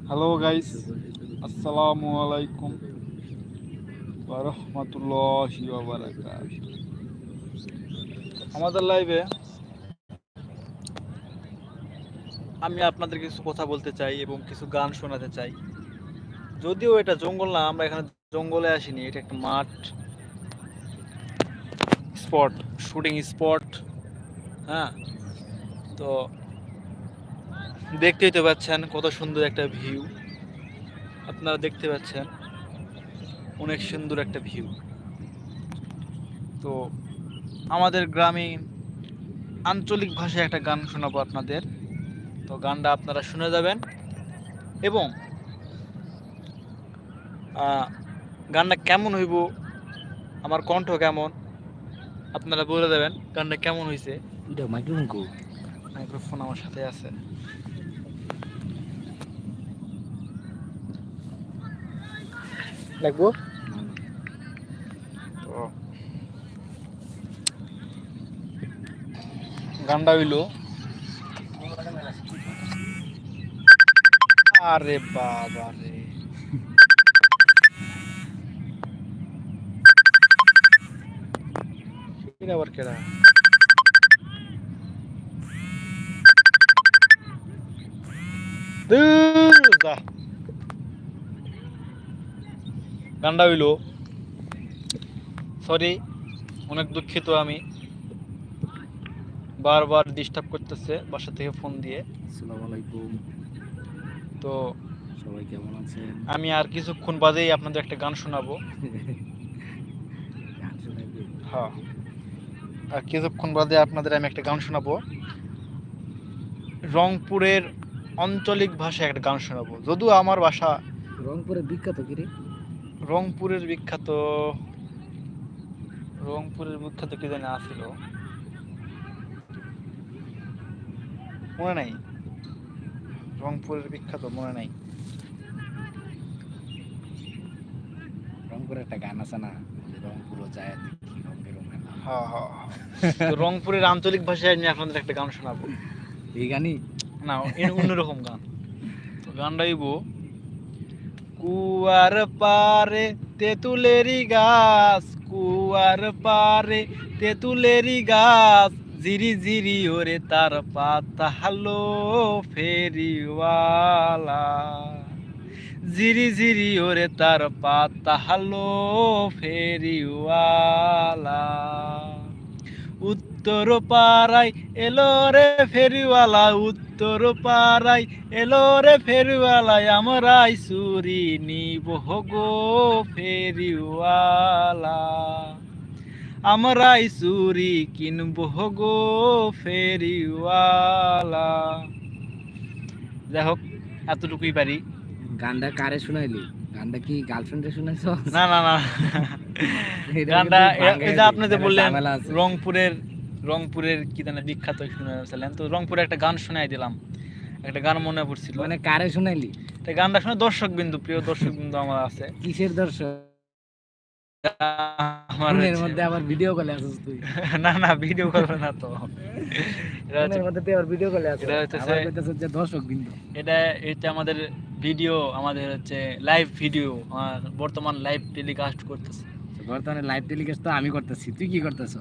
Hello guys, আসসালামু আলাইকুম ওয়া রাহমাতুল্লাহি ওয়া বারাকাতুহু। আমাদের লাইভে আমি আপনাদের কিছু কথা বলতে চাই এবং কিছু গান শোনাতে চাই। যদিও এটা জঙ্গল না, আমরা এখানে জঙ্গলে আসিনি, এটা একটা মাঠ, স্পট, শুটিং স্পট। হ্যাঁ, তো দেখতেই তো পাচ্ছেন কত সুন্দর একটা ভিউ। আপনারা দেখতে পাচ্ছেন অনেক সুন্দর একটা ভিউ। তো আমাদের গ্রামে আঞ্চলিক ভাষায় একটা গান শোনাবো আপনাদের। তো গানটা আপনারা শুনে যাবেন এবং গানটা কেমন হইব, আমার কণ্ঠ কেমন, আপনারা বলে দেবেন গানটা কেমন হয়েছে। মাইক্রোফোন আমার সাথে আছে। লাগবো তো গানটা হইল, আরে বাবা রে, আবার কেডা গানটা হইল, সরি, অনেক দুঃখিত, আমি বারবার ডিস্টার্ব করতেছে বাসা থেকে ফোন দিয়ে। আসসালামু আলাইকুম, তো সবাই কেমন আছেন? আমি আর কিছুক্ষণ বাদেই আপনাদের একটা গান শোনাবো। হ্যাঁ, আর কিছুক্ষণ বাদে আপনাদের আমি একটা গান শোনাবো। রংপুরের আঞ্চলিক ভাষায় একটা গান শোনাবো। যদিও আমার বাসা রংপুরের বিখ্যাত কি রে? রংপুরের বিখ্যাত, রংপুরের বিখ্যাত কি জানি আছিল, মনে নাই। রংপুরের বিখ্যাত মনে নাই। রংপুরের একটা গান আছে না, রংপুরও যায় দেখি রঙের মেলা। হ্যাঁ হ্যাঁ, তো রংপুরের আঞ্চলিক ভাষায় আমি আপনাদের একটা গান শোনাবো। এই গানই না, অন্যরকম গান। তো গানটা হইব, কুয়ার পারে তেঁতুলেরই গাছ, কুয়ার পারে তেঁতুলেরই গাছ, জিরি জিরি ওরে তার পাতা হালো ফেরিওয়ালা, জিরি জিরি ওরে তার পাতা হালো ফেরিওয়ালা, উত্তর পাড়ায় এলো রে ফেরিওয়ালা, উত্তর পাড়ায় এলো রে ফেরিওয়ালা, আমরাই চুরি নিব গো ফেরিওয়ালা, আমরাই চুরি কিনব গো ফেরিওয়ালা। যাই হোক, এতটুকুই পারি। গানটা কারে শুনাইলি? গানটা কি গার্লফ্রেন্ডে শুনাইছ? না না না, গানটা এই যে আপনি যে বললেন রংপুরের কি জানে বিখ্যাত শুনেছিলেন, তো রংপুরে একটা গান শোনাই দিলাম, একটা গান মনে পড়ছিল। মানে কারে শুনাইলি? তো গানটা শুনে দর্শক বিন্দু, প্রিয় দর্শক বিন্দু আমার আছে। কিসের দর্শক? আমার এর মধ্যে আবার ভিডিও কলে আছিস তুই? না না, ভিডিও করবে না তো। এর মধ্যে তুই আবার ভিডিও কলে আছিস? আবার কইতাছিস যে দর্শক বিন্দু। এটা আমাদের ভিডিও, আমাদের হচ্ছে লাইভ ভিডিও, বর্তমান লাইভ টেলিকাস্ট করতেছে। বর্তমানে লাইভ টেলিকাস্ট তো আমি করতেছি, তুই কি করতেছ?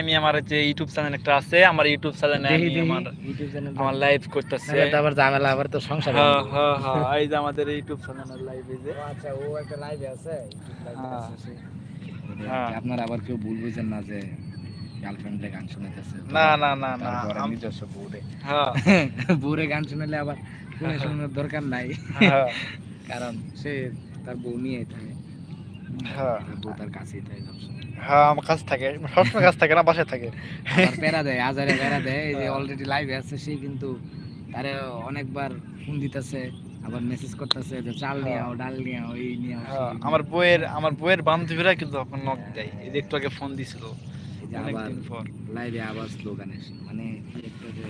আমি আমার হচ্ছে ইউটিউব চ্যানেল একটা আছে, আমার ইউটিউব চ্যানেলে আমি আমার লাইভ করতেছি। আবার ঝামেলা, আবার তো সংসার। হ্যাঁ হ্যাঁ হ্যাঁ, এই যে আমাদের ইউটিউব চ্যানেলের লাইভ, এই যে আচ্ছা, ও একটা লাইভে আছে, হ্যাঁ। আপনারা আবার কেউ ভুল বুঝেন না যে গার্লফ্রেন্ডে গান শুনাইতেছে। না না না না, নিজস্ব বউরে, হ্যাঁ বউরে গান শুনাইলে আবার শুনে শোনানোর দরকার নাই, কারণ সে তার বউ নিয়ে থাকে। হ্যাঁ, বউ তার কাছেই থাকে সবসময়। হ্যাঁ, আমার কাছে থাকে, সবসময় কাছে থাকে না, বাসায় থাকে। আবার প্যারা দেয়, আজারে প্যারা দেয়। এই যে অলরেডি লাইভে আছে, সে কিন্তু তারে অনেকবার ফোন দিতেছে, আবার মেসেজ করতেছে যে চাল নিয়ে আও, ডাল নিয়ে আও, এই নিয়ে আও। আমার বউয়ের বান্ধবীরা কিন্তু তখন নক দেয়, এই একটু আগে ফোন দিছিল, অনেকদিন পর। লাইভে আবার স্লোগান এসে, মানে কি একটা যে